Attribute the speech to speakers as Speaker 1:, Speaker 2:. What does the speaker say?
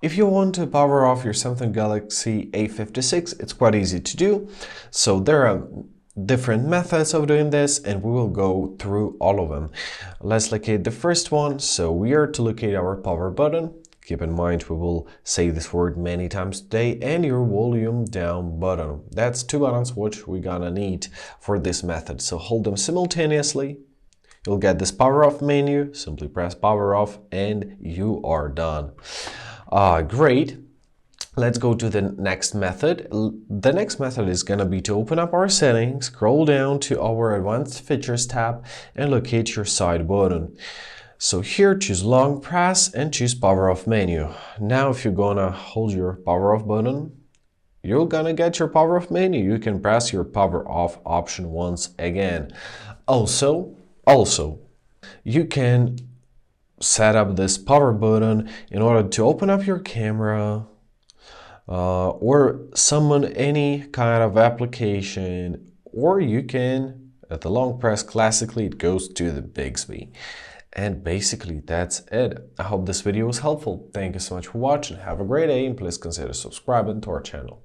Speaker 1: If you want to power off your Samsung Galaxy A56, it's quite easy to do. So there are different methods of doing this, and we will go through all of them. Let's locate the first one. So we are to locate our power button. Keep in mind we will say this word many times today, and your volume down button. That's two buttons which we're gonna need for this method. So hold them simultaneously. You'll get this power off menu. Simply press power off and you are done. Great. Let's go to the next method. The next method is going to be to open up our settings, scroll down to our advanced features tab and locate your side button. So here choose long press and choose power off menu. Now if you're gonna hold your power off button, you're gonna get your power off menu. You can press your power off option once again. Also, you can set up this power button in order to open up your camera or summon any kind of application, or you can, at the long press, classically it goes to the Bixby. And basically that's it. I hope this video was helpful. Thank you so much for watching. Have a great day and please consider subscribing to our channel.